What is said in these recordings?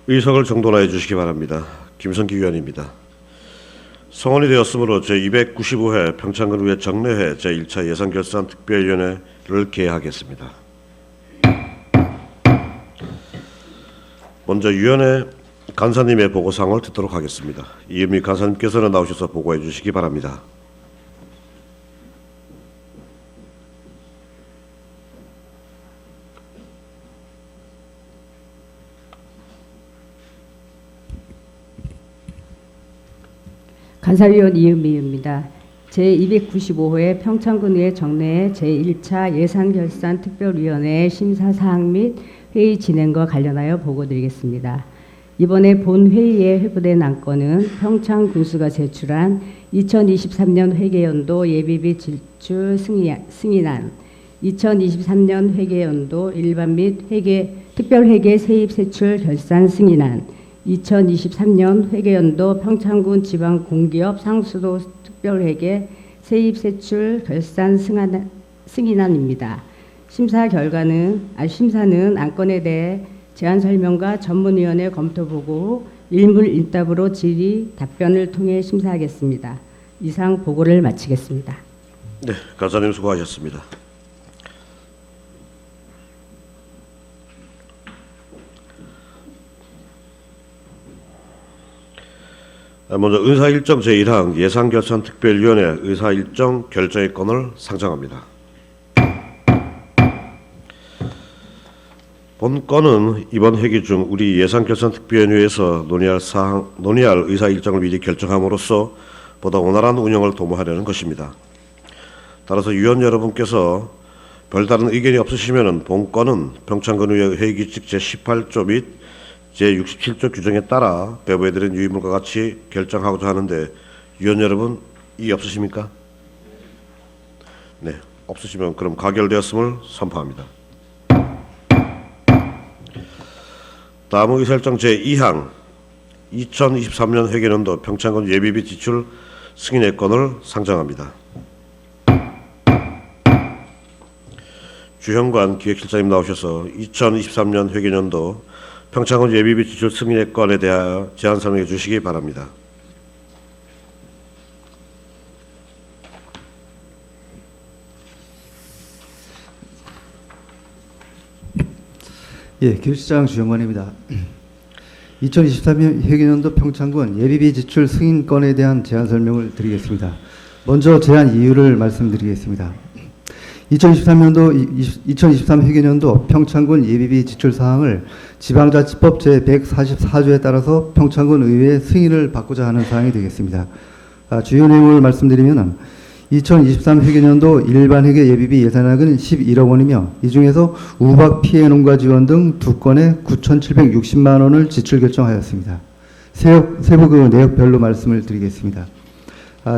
의석을 정돈하여 주시기 바랍니다. 김성기 위원입니다. 성원이 되었으므로 제295회 평창군의회 정례회 제1차 예산결산특별위원회를 개하겠습니다. 먼저 위원회 간사님의 보고사항을 듣도록 하겠습니다. 이은미 간사님께서는 나오셔서 보고해 주시기 바랍니다. 간사위원 이은미입니다. 제295회 평창군의회 정례회 제1차 예산결산특별위원회 심사사항 및 회의 진행과 관련하여 보고드리겠습니다. 이번에 본 회의에 회부된 안건은 평창군수가 제출한 2023년 회계연도 예비비 지출 승인안, 2023년 회계연도 일반 및 특별회계 세입세출 결산 승인안, 2023년 회계연도 평창군 지방공기업 상수도 특별회계 세입세출 결산 승인안입니다. 심사는 안건에 대해 제안 설명과 전문위원회 검토 보고 후 일물일답으로 질의 답변을 통해 심사하겠습니다. 이상 보고를 마치겠습니다. 네, 간사님 수고하셨습니다. 먼저 의사일정 제1항 예산결산특별위원회 의사일정 결정의 건을 상정합니다. 본 건은 이번 회기 중 우리 예산결산특별위원회에서 논의할 의사일정을 미리 결정함으로써 보다 원활한 운영을 도모하려는 것입니다. 따라서 위원 여러분께서 별다른 의견이 없으시면 본 건은 평창군의회 회의규칙 제18조 및 제67조 규정에 따라 배부해드린 유의물과 같이 결정하고자 하는데 위원 여러분 이의 없으십니까? 네, 없으시면 그럼 가결되었음을 선포합니다. 다음은 의사일정 제2항 2023년 회계연도 평창군 예비비 지출 승인의 건을 상정합니다. 주형관 기획실장님 나오셔서 2023년 회계연도 평창군 예비비 지출 승인의 건에 대하여 제안 설명해 주시기 바랍니다. 예, 기획실장 주영관입니다. 2023년 회계연도 평창군 예비비 지출 승인건에 대한 제안 설명을 드리겠습니다. 먼저 제안 이유를 말씀드리겠습니다. 2023 회계연도 평창군 예비비 지출 사항을 지방자치법 제144조에 따라서 평창군 의회의 승인을 받고자 하는 사항이 되겠습니다. 주요 내용을 말씀드리면 2023 회계연도 일반 회계 예비비 예산액은 11억 원이며 이 중에서 우박 피해 농가 지원 등 2건에 9,760만 원을 지출 결정하였습니다. 세부 그 내역별로 말씀을 드리겠습니다.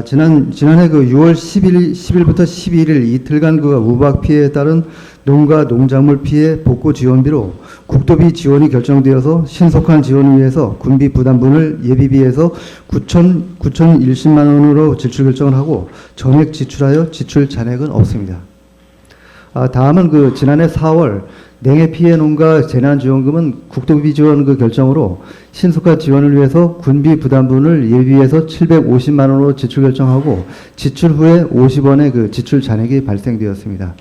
지난해 6월 10일부터 11일 이틀간 우박 피해에 따른 농가 농작물 피해 복구 지원비로 국도비 지원이 결정되어서 신속한 지원을 위해서 군비 부담분을 예비비에서 9,010만 원으로 지출 결정을 하고 전액 지출하여 지출 잔액은 없습니다. 다음은 지난해 4월 냉해 피해 농가 재난지원금은 국도비 지원 결정으로 신속한 지원을 위해서 군비 부담분을 예비비에서 750만 원으로 지출 결정하고 지출 후에 50원의 지출 잔액이 발생되었습니다.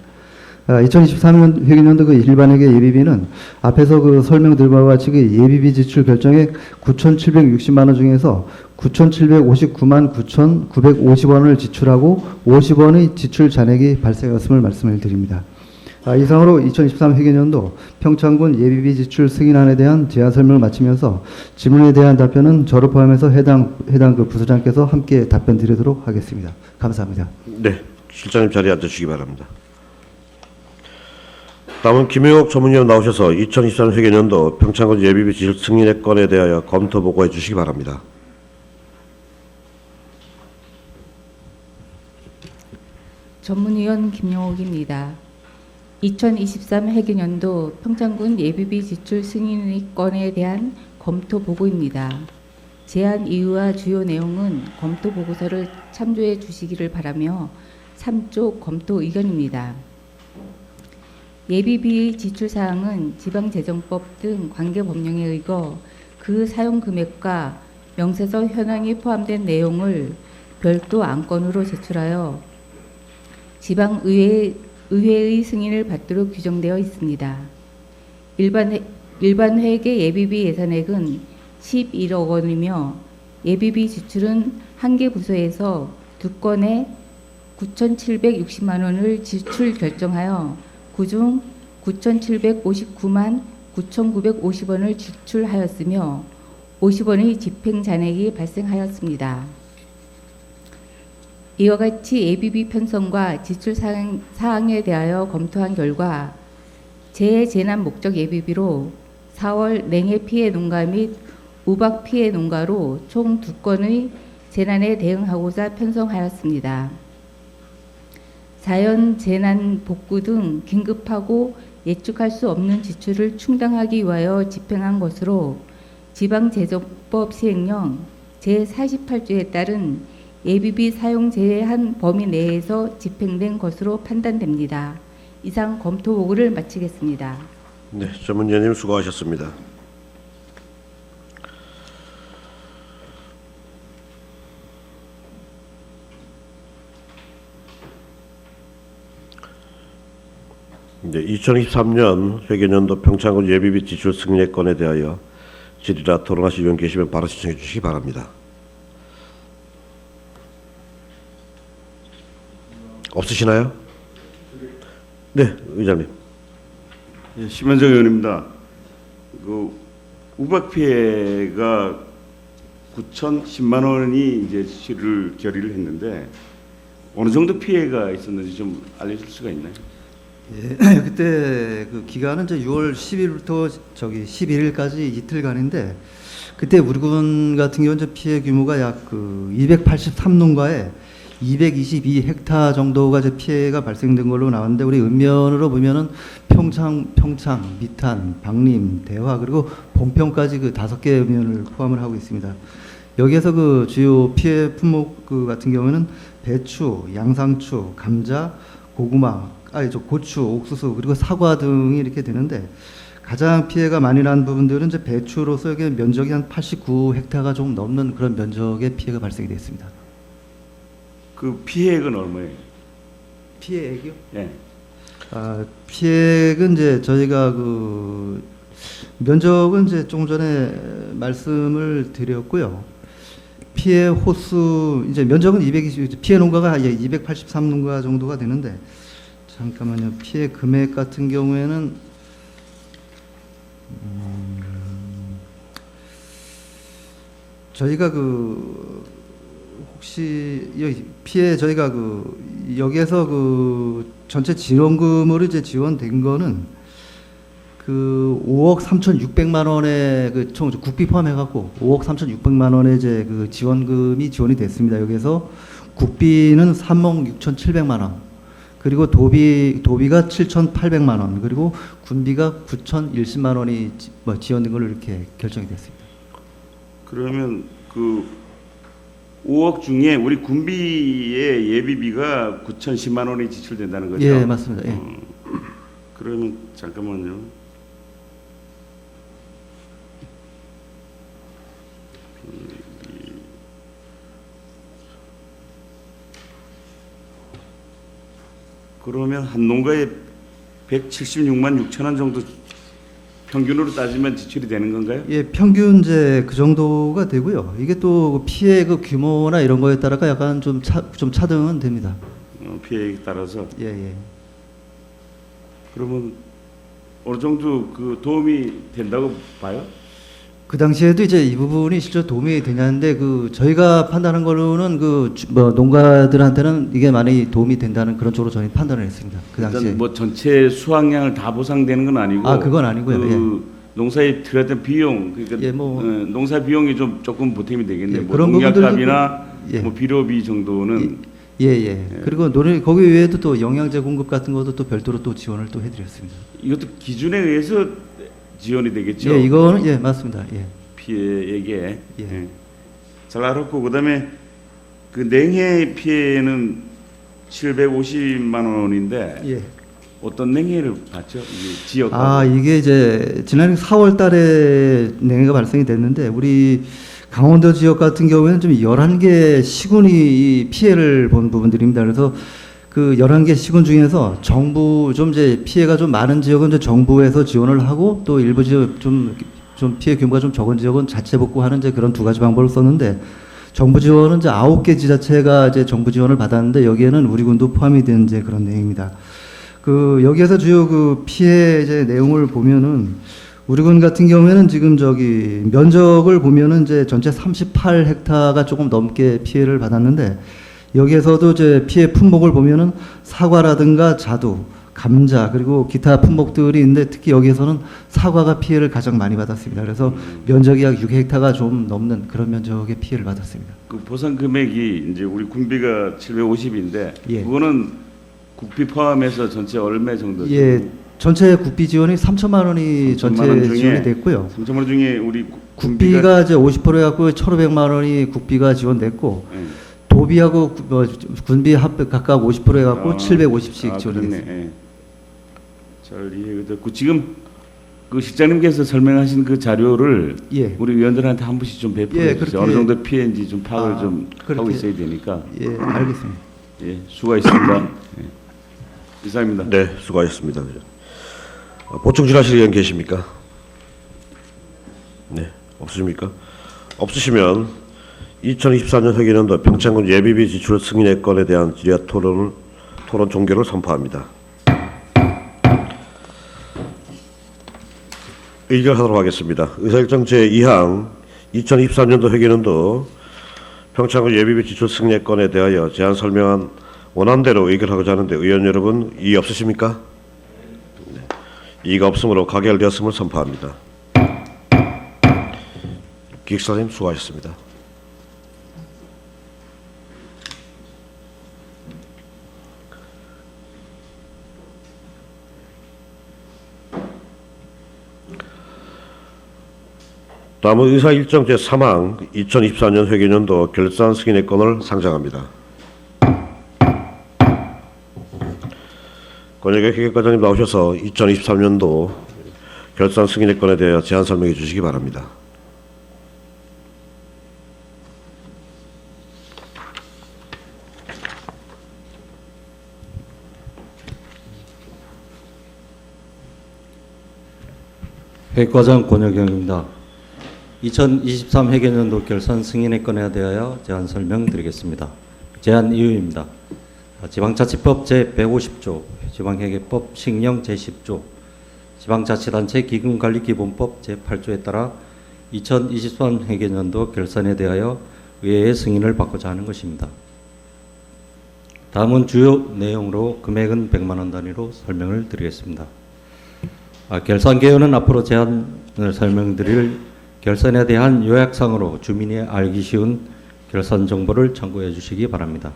2023년 회계연도 일반회계 예비비는 앞에서 설명드린 바와 같이 예비비 지출 결정액 9,760만 원 중에서 9,759만 9,950원을 지출하고 50원의 지출 잔액이 발생했음을 말씀을 드립니다. 이상으로 2023 회계연도 평창군 예비비 지출 승인안에 대한 제안 설명을 마치면서 질문에 대한 답변은 저를 포함해서 해당 부서장께서 함께 답변 드리도록 하겠습니다. 감사합니다. 네, 실장님 자리에 앉으시기 바랍니다. 다음은 김영옥 전문위원 나오셔서 2023 회계연도 평창군 예비비 지출 승인의 건에 대하여 검토 보고해 주시기 바랍니다. 전문위원 김영옥입니다. 2023 회계연도 평창군 예비비 지출 승인의 건에 대한 검토 보고입니다. 제안 이유와 주요 내용은 검토 보고서를 참조해 주시기를 바라며 3조 검토 의견입니다. 예비비 지출 사항은 지방재정법 등 관계 법령에 의거 그 사용 금액과 명세서 현황이 포함된 내용을 별도 안건으로 제출하여 지방의회의 승인을 받도록 규정되어 있습니다. 일반 회계 예비비 예산액은 11억 원이며 예비비 지출은 한 개 부서에서 2건에 9,760만 원을 지출 결정하여 그중 9,759만 9,950원을 지출하였으며 50원의 집행 잔액이 발생하였습니다. 이와 같이 예비비 편성과 지출 사항에 대하여 검토한 결과 재난 목적 예비비로 4월 냉해 피해 농가 및 우박 피해 농가로 총 2건의 재난에 대응하고자 편성하였습니다. 자연 재난 복구 등 긴급하고 예측할 수 없는 지출을 충당하기 위하여 집행한 것으로 지방재정법 시행령 제48조에 따른 예비비 사용 제한 범위 내에서 집행된 것으로 판단됩니다. 이상 검토 보고를 마치겠습니다. 네, 전문위원님 수고하셨습니다. 이제 2023년 회계연도 평창군 예비비 지출 승례권에 대하여 질의라 토론하실 의원 계시면 바로 신청해 주시기 바랍니다. 없으시나요? 네, 의장님. 예, 심현정 의원입니다. 그 우박 피해가 9,010만 원이 이제 지출을 결의를 했는데 어느 정도 피해가 있었는지 좀 알려줄 수가 있나요? 예, 그때 그 기간은 이제 6월 10일부터 11일까지 이틀간인데 그때 우리 군 같은 경우는 피해 규모가 약 그 283농가에 222헥타 정도가 이제 피해가 발생된 걸로 나왔는데 우리 읍면으로 보면은 평창, 미탄, 박림, 대화 그리고 봉평까지 그 5개 읍면을 포함을 하고 있습니다. 여기에서 그 주요 피해 품목 그 같은 경우는 배추, 양상추, 감자, 고구마, 고추, 옥수수 그리고 사과 등이 이렇게 되는데 가장 피해가 많이 난 부분들은 이제 배추로서 여기 면적이 한 89헥타가 좀 넘는 그런 면적의 피해가 발생이 됐습니다. 그 피해액은 얼마예요? 피해액이요? 예. 피해액은 이제 저희가 그 면적은 이제 조금 전에 말씀을 드렸고요. 피해 호수 이제 면적은 220 피해 농가가 283농가 정도가 되는데 잠깐만요. 피해 금액 같은 경우에는 저희가 그 혹시 여기 피해 저희가 그 여기에서 그 전체 지원금으로 이제 지원된 거는 그 5억 3,600만 원의 그 총 국비 포함해 갖고 5억 3,600만 원의 이제 그 지원금이 지원이 됐습니다. 여기서 국비는 3억 6,700만 원. 그리고 도비가 7,800만 원. 그리고 군비가 9,010만 원이 지원된 걸로 이렇게 결정이 됐습니다. 그러면 그 5억 중에 우리 군비의 예비비가 9,010만 원이 지출된다는 거죠? 예, 맞습니다. 예. 그러면 잠깐만요. 그러면 한 농가에 176만 6천 원 정도 평균으로 따지면 지출이 되는 건가요? 예, 평균 이제 그 정도가 되고요. 이게 또 피해 그 규모나 이런 거에 따라가 약간 좀 차등은 됩니다. 피해에 따라서. 예, 예. 그러면 어느 정도 그 도움이 된다고 봐요? 그 당시에도 이제 이 부분이 실제 도움이 되냐는데 그 저희가 판단한 거로는 그 농가들한테는 이게 많이 도움이 된다는 그런 쪽으로 저희 판단을 했습니다. 그 당시에. 일단 뭐 전체 수확량을 다 보상되는 건 아니고. 그건 아니고요. 그 농사에 들어갔던 비용, 그러니까 예, 뭐 농사 비용이 좀 조금 보탬이 되겠네요. 예, 뭐 그런 농약값이나 예. 뭐 비료비 정도는. 예. 그리고 거기 외에도 또 영양제 공급 같은 것도 또 별도로 또 지원을 또 해드렸습니다. 이것도 기준에 의해서 지원이 되겠죠. 예, 이거는 예 맞습니다. 예. 피해액에. 예. 예. 잘 알았고 그다음에 그 냉해 피해는 750만 원인데 예. 어떤 냉해를 봤죠? 이게 지역. 이게 이제 지난 4월 달에 냉해가 발생이 됐는데 우리 강원도 지역 같은 경우에는 좀 11개 시군이 이 피해를 본 부분들입니다. 그래서 그 11개 시군 중에서 정부 좀 이제 피해가 좀 많은 지역은 이제 정부에서 지원을 하고 또 일부 지역 좀 피해 규모가 좀 적은 지역은 자체 복구하는 이제 그런 두 가지 방법을 썼는데 정부 지원은 이제 9개 지자체가 이제 정부 지원을 받았는데 여기에는 우리 군도 포함이 된 이제 그런 내용입니다. 그 여기에서 주요 그 피해 이제 내용을 보면은 우리 군 같은 경우에는 지금 저기 면적을 보면은 이제 전체 38헥타가 조금 넘게 피해를 받았는데 여기에서도 이제 피해 품목을 보면은 사과라든가 자두, 감자 그리고 기타 품목들이 있는데 특히 여기에서는 사과가 피해를 가장 많이 받았습니다. 그래서 면적이 약 6헥타가 좀 넘는 그런 면적의 피해를 받았습니다. 그 보상 금액이 이제 우리 군비가 750인데 예. 그거는 국비 포함해서 전체 얼마 정도? 예, 전체 국비 지원이 3천만 원이 3천만 전체 원 중에 지원이 됐고요. 3천만 원 중에 우리 국비가 이제 50% 해갖고 1,500만 원이 국비가 지원됐고 예. 도비하고 군비 합 각각 50% 해갖고 750씩 지원됐습니다. 그렇네. 예. 잘 이해가 됐고 지금 그 실장님께서 설명하신 그 자료를 예. 우리 위원들한테 한 번씩 좀 배포해 예, 주세요. 그렇게- 어느 정도 피해인지 좀 파악을 좀 그렇게- 하고 있어야 되니까. 예, 알겠습니다. 예, 수고하셨습니다. 예. 이상입니다. 네, 수고하셨습니다. 보충 질의하실 의원 계십니까? 네, 없으십니까? 없으시면 2024년 회계연도 평창군 예비비 지출 승인의 건에 대한 질의와 토론 종결을 선포합니다. 의결하도록 하겠습니다. 의사일정 제2항 2023년도 회계연도 평창군 예비비 지출 승인의 건에 대하여 제안 설명한 원안대로 의결하고자 하는데 의원 여러분 이의 없으십니까? 네. 이의가 없으므로 가결되었음을 선포합니다. 기획사님 수고하셨습니다. 다음은 의사일정 제3항 2024년 회계연도 결산 승인의 건을 상정합니다. 권혁의 회계과장님 나오셔서 2023년도 결산 승인의 건에 대해 제안 설명해 주시기 바랍니다. 회과장 권혁영입니다. 2023 회계연도 결산 승인의 건에 대하여 제안 설명드리겠습니다. 제안 이유입니다. 지방자치법 제150조, 지방회계법 식령 제10조, 지방자치단체 기금관리기본법 제8조에 따라 2023 회계연도 결산에 대하여 의회의 승인을 받고자 하는 것입니다. 다음은 주요 내용으로 금액은 100만 원 단위로 설명을 드리겠습니다. 결산 개요는 앞으로 제안을 설명드릴 결산에 대한 요약상으로 주민이 알기 쉬운 결산 정보를 참고해 주시기 바랍니다.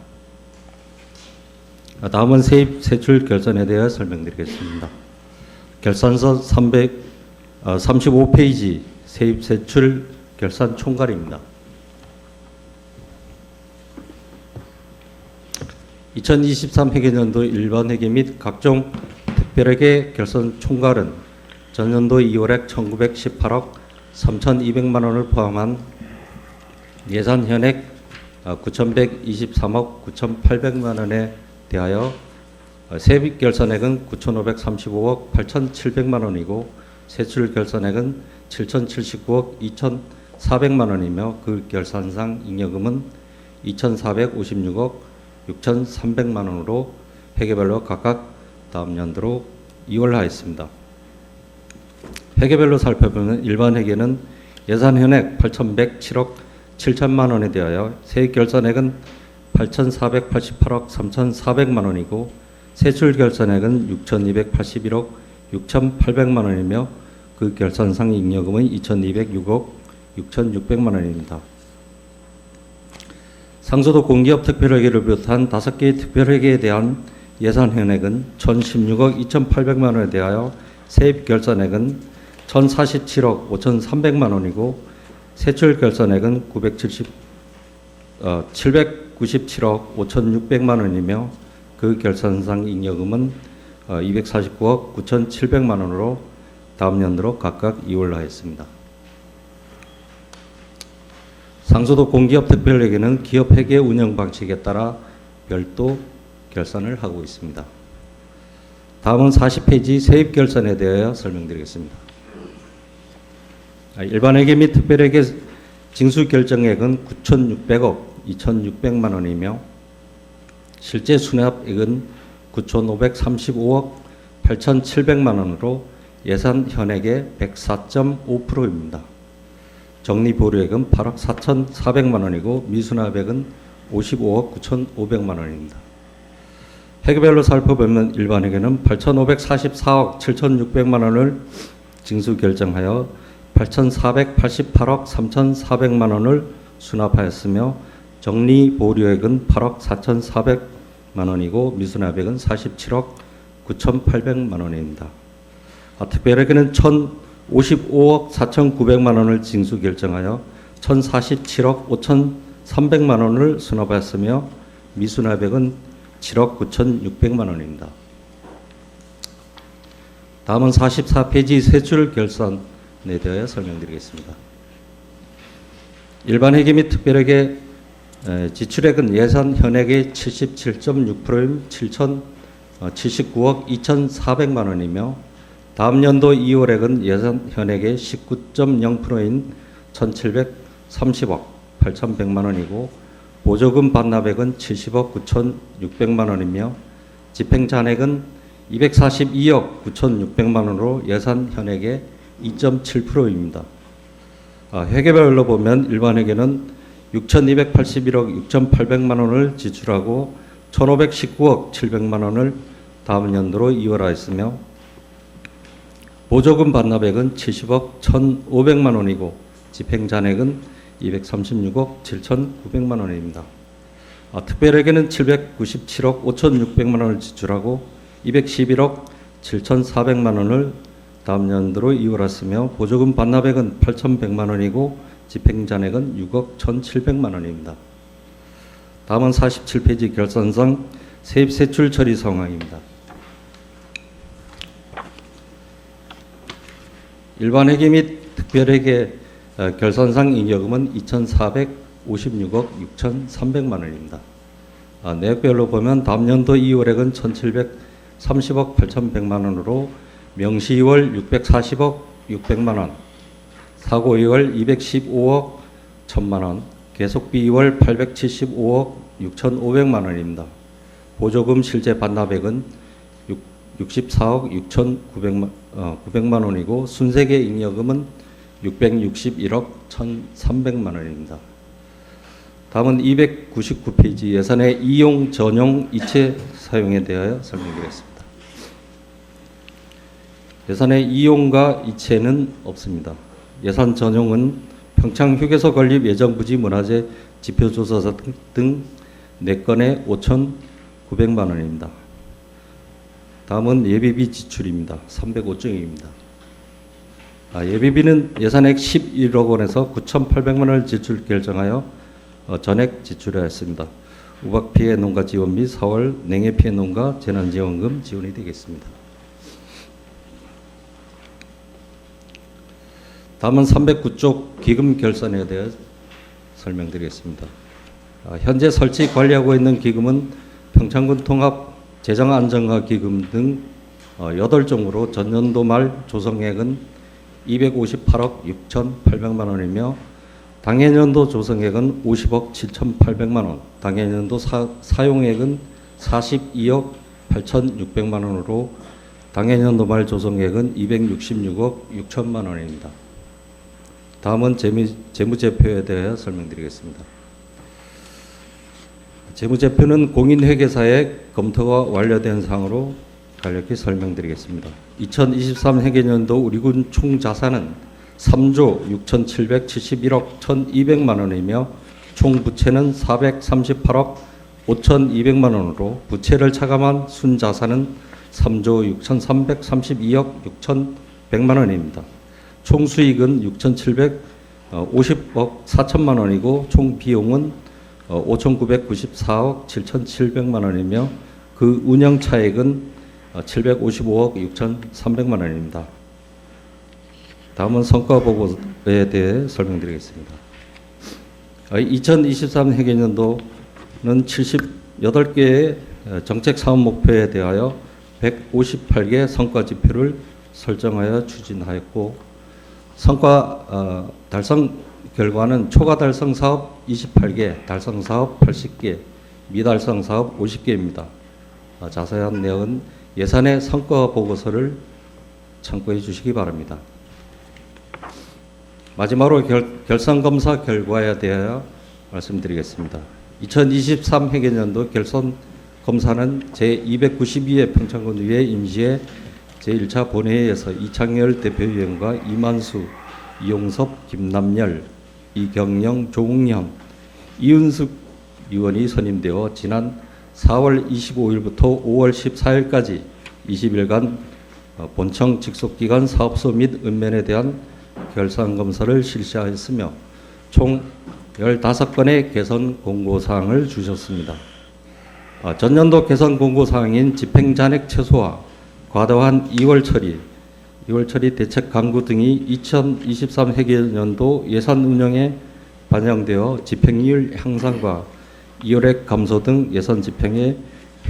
다음은 세입 세출 결산에 대해 설명드리겠습니다. 결산서 35페이지 세입 세출 결산 총괄입니다. 2023 회계연도 일반 회계 및 각종 특별회계 결산 총괄은 전년도 2월액 1918억 3,200만 원을 포함한 예산 현액 9,123억 9,800만 원에 대하여 세입 결산액은 9,535억 8,700만 원이고 세출 결산액은 7,079억 2,400만 원이며 그 결산상 잉여금은 2,456억 6,300만 원으로 회계별로 각각 다음 연도로 이월하였습니다. 회계별로 살펴보면 일반 회계는 예산 현액 8,107억 7천만 원에 대하여 세입 결산액은 8,488억 3,400만 원이고 세출 결산액은 6,281억 6,800만 원이며 그 결산상 잉여금은 2,206억 6,600만 원입니다. 상수도 공기업 특별회계를 비롯한 5개의 특별회계에 대한 예산 현액은 1,016억 2,800만 원에 대하여 세입 결산액은 1,047억 5,300만 원이고 세출 결산액은 797억 5,600만 원이며 그 결산상 잉여금은 249억 9,700만 원으로 다음 연도로 각각 이월하였습니다. 상수도 공기업 특별회계는 기업 회계 운영 방식에 따라 별도 결산을 하고 있습니다. 다음은 40페이지 세입 결산에 대하여 설명드리겠습니다. 일반회계 및 특별회계 징수 결정액은 9,600억 2,600만 원이며 실제 수납액은 9,535억 8,700만 원으로 예산 현액의 104.5%입니다. 정리 보류액은 8억 4,400만 원이고 미수납액은 55억 9,500만 원입니다. 회계별로 살펴보면 일반회계는 8,544억 7,600만 원을 징수 결정하여 8,488억 3,400만 원을 수납하였으며 정리 보류액은 8억 4,400만 원이고 미수납액은 47억 9,800만 원입니다. 특별회계는 1,055억 4,900만 원을 징수 결정하여 1,047억 5,300만 원을 수납하였으며 미수납액은 7억 9,600만 원입니다. 다음은 44페이지 세출 결산에 대하여 설명드리겠습니다. 일반회계 및 특별회계 지출액은 예산 현액의 77.6%인 7,079억 2,400만 원이며 다음 연도 2월액은 예산 현액의 19.0%인 1,730억 8,100만 원이고 보조금 반납액은 70억 9,600만 원이며 집행잔액은 242억 9,600만 원으로 예산 현액의 2.7%입니다. 회계별로 보면 일반회계는 6,281억 6,800만 원을 지출하고 1,519억 700만 원을 다음 연도로 이월하였으며 보조금 반납액은 70억 1,500만 원이고 집행잔액은 236억 7,900만 원입니다. 특별회계는 797억 5,600만 원을 지출하고 211억 7,400만 원을 다음 연도로 이월했으며 보조금 반납액은 8,100만 원이고 집행잔액은 6억 1,700만 원입니다. 다음은 47페이지 결산상 세입 세출 처리 상황입니다. 일반회계 및 특별회계 결산상 잉여금은 2,456억 6,300만 원입니다. 내역별로 보면 다음 연도 2월액은 1,730억 8,100만 원으로 명시 2월 640억 600만 원, 사고 2월 215억 1,000만 원, 계속비 2월 875억 6,500만 원입니다. 보조금 실제 반납액은 64억 6,900만 원이고 순세계 잉여금은 661억 1,300만 원입니다. 다음은 299페이지 예산의 이용 전용 이체 사용에 대하여 설명드리겠습니다. 예산의 이용과 이체는 없습니다. 예산 전용은 평창 휴게소 건립 예정 부지 문화재 지표조사사 등 4건에 5,900만 원입니다. 다음은 예비비 지출입니다. 305조입니다. 예비비는 예산액 11억 원에서 9,800만 원을 지출 결정하여 전액 지출하였습니다. 우박 피해 농가 지원 및 4월 냉해 피해 농가 재난지원금 지원이 되겠습니다. 다음은 309쪽 기금 결산에 대해 설명드리겠습니다. 현재 설치 관리하고 있는 기금은 평창군 통합 재정안정화 기금 등 8종으로 전년도 말 조성액은 258억 6,800만 원이며 당해년도 조성액은 50억 7,800만 원, 당해년도 사용액은 42억 8,600만 원으로 당해년도 말 조성액은 266억 6천만 원입니다. 다음은 재무제표에 대해 설명드리겠습니다. 재무제표는 공인회계사의 검토가 완료된 사항으로 간략히 설명드리겠습니다. 2023 회계년도 우리 군 총자산은 3조 6,771억 1,200만 원이며 총 부채는 438억 5,200만 원으로 부채를 차감한 순자산은 3조 6,332억 6,100만 원입니다. 총 수익은 6,750억 4천만 원이고 총 비용은 5,994억 7,700만 원이며 그 운영 차액은 755억 6,300만 원입니다. 다음은 성과 보고에 대해 설명드리겠습니다. 2023 회계연도는 78개의 정책 사업 목표에 대하여 158개 성과 지표를 설정하여 추진하였고, 성과 달성 결과는 초과 달성 사업 28개, 달성 사업 80개, 미달성 사업 50개입니다. 자세한 내용은 예산의 성과 보고서를 참고해 주시기 바랍니다. 마지막으로 결산검사 결과에 대하여 말씀드리겠습니다. 2023 회계연도 결산검사는 제292회 평창군의회 임시회 제1차 본회의에서 이창열 대표위원과 이만수, 이용섭, 김남열, 이경영, 조웅현, 이은숙 의원이 선임되어 지난 4월 25일부터 5월 14일까지 20일간 본청 직속기관 사업소 및 읍면에 대한 결산검사를 실시하였으며 총 15건의 개선 공고사항을 주셨습니다. 전년도 개선 공고사항인 집행잔액 최소화, 과도한 2월 처리 대책 강구 등이 2023 회계연도 예산 운영에 반영되어 집행률 향상과 이율액 감소 등 예산 집행의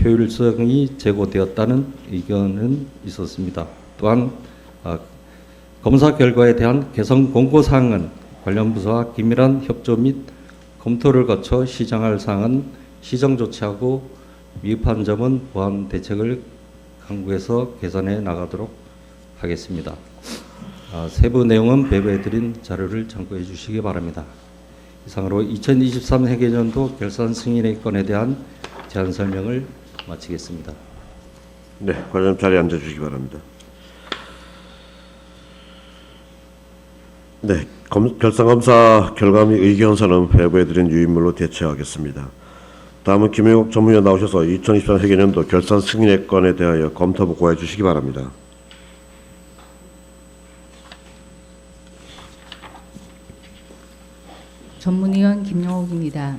효율성이 제고되었다는 의견은 있었습니다. 또한 검사 결과에 대한 개선 공고사항은 관련 부서와 긴밀한 협조 및 검토를 거쳐 시정할 사항은 시정 조치하고 미흡한 점은 보완 대책을 강구해서 개선해 나가도록 하겠습니다. 세부 내용은 배부해드린 자료를 참고해 주시기 바랍니다. 이상으로 2023 회계연도 결산 승인의 건에 대한 제안 설명을 마치겠습니다. 네, 관장님 자리에 앉아 주시기 바랍니다. 네, 결산검사 결과 및 의견서는 배부해드린 유인물로 대체하겠습니다. 다음은 김영욱 전문위원 나오셔서 2023 회계연도 결산 승인의 건에 대하여 검토 보고해 주시기 바랍니다. 전문위원 김영옥입니다.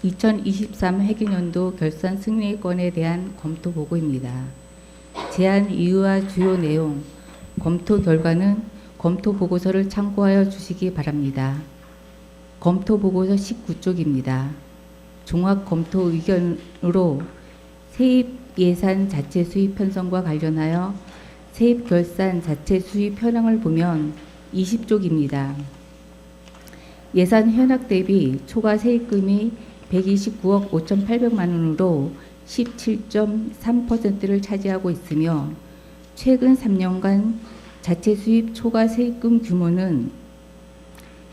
2023 회계연도 결산 승인의 건에 대한 검토 보고입니다. 제안 이유와 주요 내용, 검토 결과는 검토 보고서를 참고하여 주시기 바랍니다. 검토 보고서 19쪽입니다. 종합 검토 의견으로 세입 예산 자체 수입 편성과 관련하여 세입 결산 자체 수입 현황을 보면 20쪽입니다. 예산 현황 대비 초과 세입금이 129억 5,800만 원으로 17.3%를 차지하고 있으며 최근 3년간 자체 수입 초과 세입금 규모는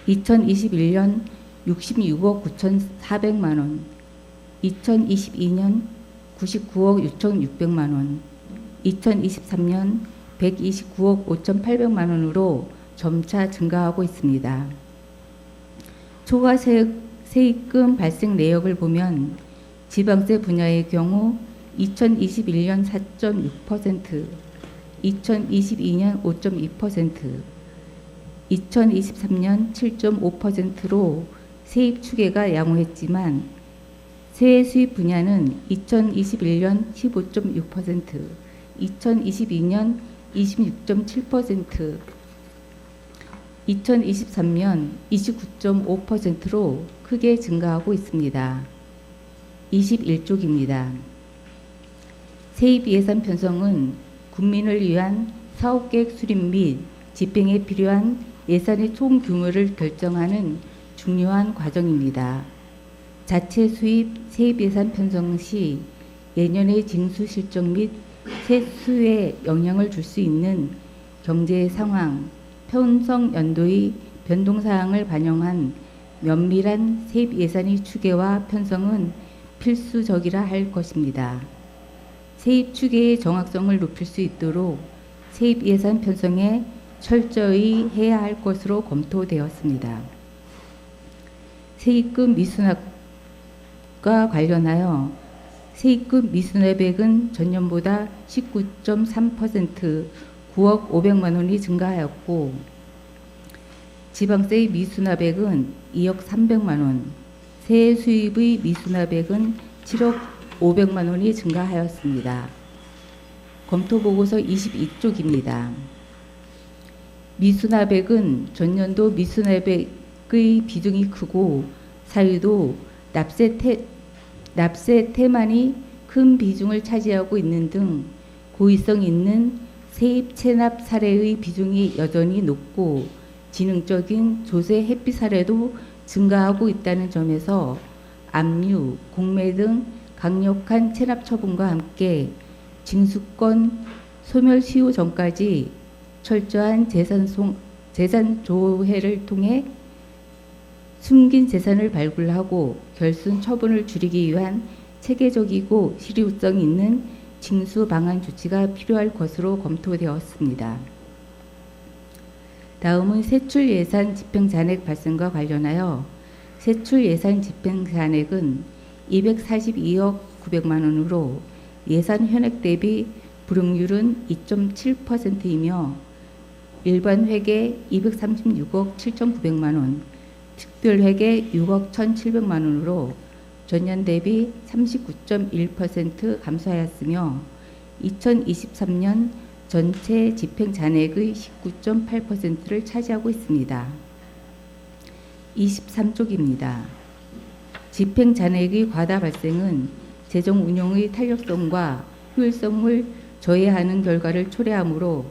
2021년 66억 9,400만 원, 2022년 99억 6,600만 원, 2023년 129억 5,800만 원으로 점차 증가하고 있습니다. 초과 세입금 발생 내역을 보면 지방세 분야의 경우 2021년 4.6%, 2022년 5.2%, 2023년 7.5%로 세입 추계가 양호했지만 세외 수입 분야는 2021년 15.6%, 2022년 26.7%, 2023년 29.5%로 크게 증가하고 있습니다. 21쪽입니다. 세입 예산 편성은 국민을 위한 사업계획 수립 및 집행에 필요한 예산의 총 규모를 결정하는 중요한 과정입니다. 자체 수입 세입 예산 편성 시 예년의 징수 실적 및 세수에 영향을 줄 수 있는 경제 상황, 편성 연도의 변동 사항을 반영한 면밀한 세입 예산의 추계와 편성은 필수적이라 할 것입니다. 세입 추계의 정확성을 높일 수 있도록 세입 예산 편성에 철저히 해야 할 것으로 검토되었습니다. 세입금 미수납과 관련하여 세입금 미수납액은 전년보다 19.3% 9억 500만 원이 증가하였고 지방세의 미수납액은 2억 300만 원, 세액 수입의 미수납액은 7억 500만 원이 증가하였습니다. 검토 보고서 22쪽입니다. 미수납액은 전년도 미수납액의 비중이 크고 사유도 납세 태만이 큰 비중을 차지하고 있는 등 고의성 있는 세입 체납 사례의 비중이 여전히 높고 지능적인 조세 회피 사례도 증가하고 있다는 점에서 압류, 공매 등 강력한 체납 처분과 함께 징수권 소멸 시효 전까지 철저한 재산 조회를 통해 숨긴 재산을 발굴하고 결손 처분을 줄이기 위한 체계적이고 실효성 있는 징수 방안 조치가 필요할 것으로 검토되었습니다. 다음은 세출 예산 집행 잔액 발생과 관련하여 세출 예산 집행 잔액은 242억 900만 원으로 예산 현액 대비 불용률은 2.7%이며 일반 회계 236억 7,900만 원, 특별 회계 6억 1,700만 원으로 전년 대비 39.1% 감소하였으며 2023년 전체 집행 잔액의 19.8%를 차지하고 있습니다. 23쪽입니다. 집행 잔액의 과다 발생은 재정 운용의 탄력성과 효율성을 저해하는 결과를 초래하므로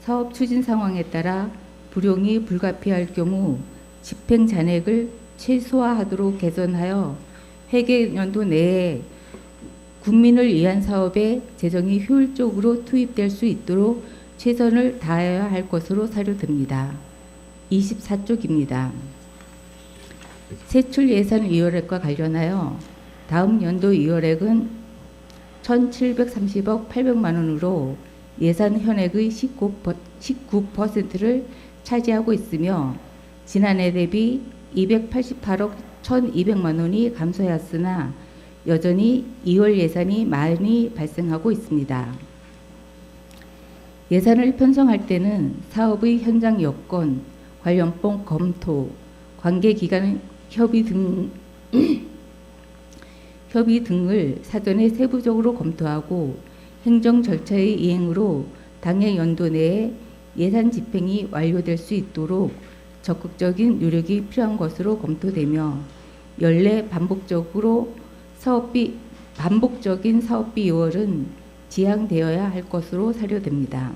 사업 추진 상황에 따라 불용이 불가피할 경우 집행 잔액을 최소화하도록 개선하여 회계연도 내에 국민을 위한 사업에 재정이 효율적으로 투입될 수 있도록 최선을 다해야 할 것으로 사료됩니다. 24쪽입니다. 세출 예산 이월액과 관련하여 다음 연도 이월액은 1,730억 800만 원으로 예산 현액의 19%를 차지하고 있으며 지난해 대비 288억 1,200만 원이 감소하였으나 여전히 2월 예산이 많이 발생하고 있습니다. 예산을 편성할 때는 사업의 현장 여건, 관련법 검토, 관계기관 협의 등을 사전에 세부적으로 검토하고 행정 절차의 이행으로 당해 연도 내에 예산 집행이 완료될 수 있도록 적극적인 노력이 필요한 것으로 검토되며 연례 반복적인 사업비 요월은 지양되어야 할 것으로 사료됩니다.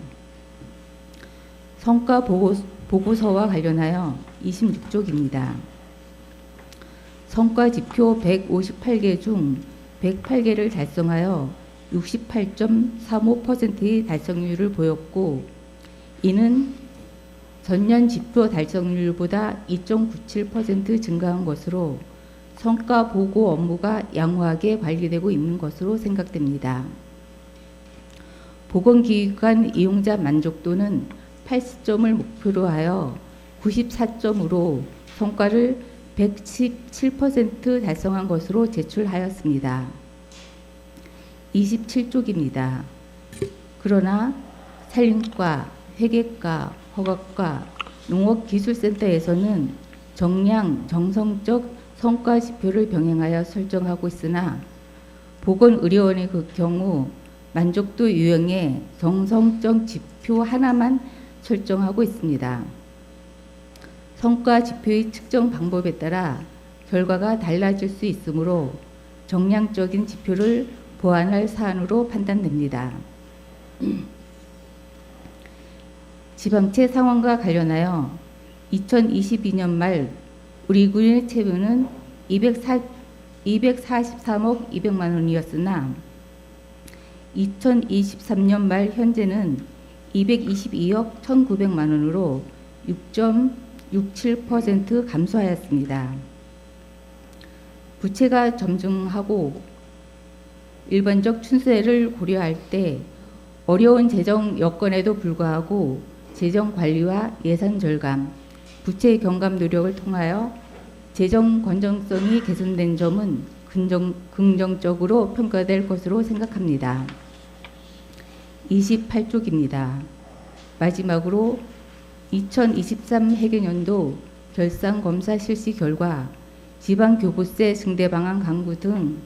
성과 보고서와 관련하여 26쪽입니다. 성과 지표 158개 중 108개를 달성하여 68.35%의 달성률을 보였고 이는 전년 지표 달성률보다 2.97% 증가한 것으로 성과 보고 업무가 양호하게 관리되고 있는 것으로 생각됩니다. 보건기관 이용자 만족도는 80점을 목표로 하여 94점으로 성과를 117% 달성한 것으로 제출하였습니다. 27쪽입니다. 그러나 산림과, 회계과, 허각과, 농업기술센터에서는 정량, 정성적 성과 지표를 병행하여 설정하고 있으나 보건의료원의 그 경우 만족도 유형의 정성적 지표 하나만 설정하고 있습니다. 성과 지표의 측정 방법에 따라 결과가 달라질 수 있으므로 정량적인 지표를 보완할 사안으로 판단됩니다. 지방채 상환과 관련하여 2022년 말 우리 군의 채무는 243억 200만 원이었으나 2023년 말 현재는 222억 1,900만 원으로 6.67% 감소하였습니다. 부채가 점증하고 일반적 추세를 고려할 때 어려운 재정 여건에도 불구하고 재정 관리와 예산 절감, 부채 경감 노력을 통하여 재정 건전성이 개선된 점은 긍정적으로 평가될 것으로 생각합니다. 28쪽입니다. 마지막으로 2023 회계연도 결산검사 실시 결과 지방교부세 증대 방안 강구 등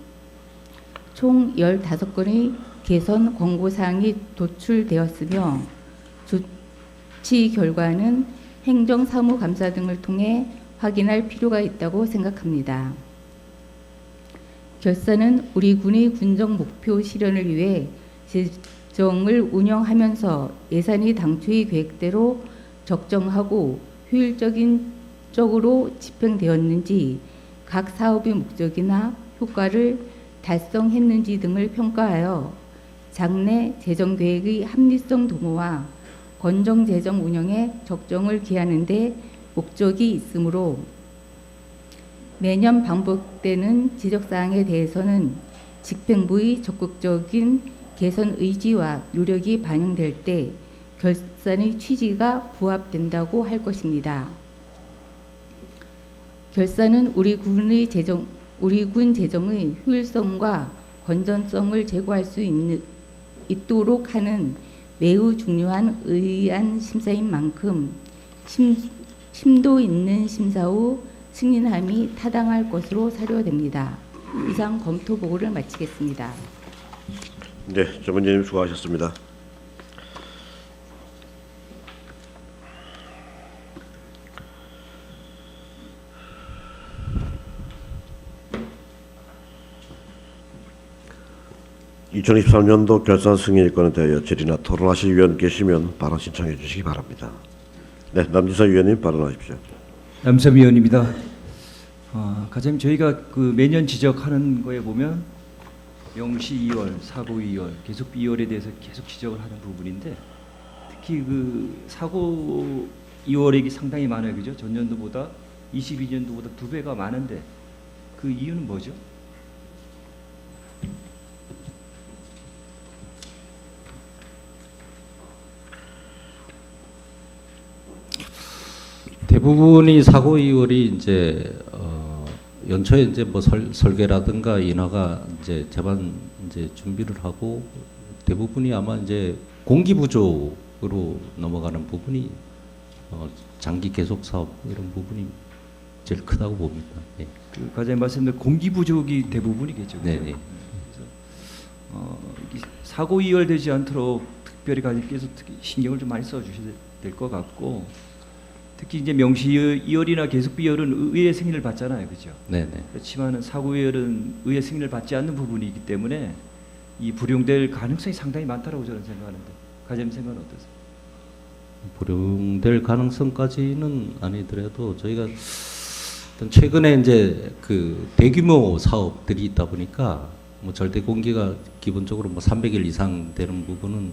총 15건의 개선 권고사항이 도출되었으며 조치 결과는 행정사무감사 등을 통해 확인할 필요가 있다고 생각합니다. 결사는 우리 군의 군정 목표 실현을 위해 재정을 운영하면서 예산이 당초의 계획대로 적정하고 효율적인 쪽으로 집행되었는지, 각 사업의 목적이나 효과를 달성했는지 등을 평가하여 장래 재정 계획의 합리성 도모와 건정 재정 운영에 적정을 기하는 데 목적이 있으므로 매년 반복되는 지적사항에 대해서는 집행부의 적극적인 개선 의지와 노력이 반영될 때 결산의 취지가 부합된다고 할 것입니다. 결산은 우리 군 재정의 효율성과 건전성을 제고할 수 있도록 하는 매우 중요한 의안 심사인 만큼 심도 있는 심사 후 승인함이 타당할 것으로 사료됩니다. 이상 검토 보고를 마치겠습니다. 네, 전문위원님 수고하셨습니다. (2023년도) 결산 승인일건에 대하여 질의나 토론하실 위원 계시면 발언 신청해 주시기 바랍니다. 네, 남진서 위원님 발언하십시오. 남섬위원입니다. 가장 저희가 그 매년 지적하는 거에 보면 명시 2월, 사고 2월, 계속 2월에 대해서 계속 지적을 하는 부분인데, 특히 그 사고 2월액이 상당히 많아요, 그죠? 전년도보다 22년도보다 2배가 많은데 그 이유는 뭐죠? 대부분이 사고 이율이 이제 연초에 이제 뭐 설계라든가 인하가 이제 제반 이제 준비를 하고 대부분이 아마 이제 공기 부족으로 넘어가는 부분이 장기 계속 사업 이런 부분이 제일 크다고 봅니다. 예. 그 과장님 말씀대로 공기 부족이 대부분이겠죠. 그죠? 네네. 그래서 이게 사고 이월되지 않도록 특별히 가족께서 특히 신경을 좀 많이 써주셔야 될 것 같고, 특히 이제 명시 이월이나 계속 이월은 의회 승인을 받잖아요, 그죠? 네네. 그렇지만은 사고 이월은 의회 승인을 받지 않는 부분이기 때문에 이 불용될 가능성이 상당히 많다라고 저는 생각하는데, 과장님 생각은 어떠세요? 불용될 가능성까지는 아니더라도 저희가 어떤 최근에 이제 그 대규모 사업들이 있다 보니까 뭐 절대 공기가 기본적으로 뭐 300일 이상 되는 부분은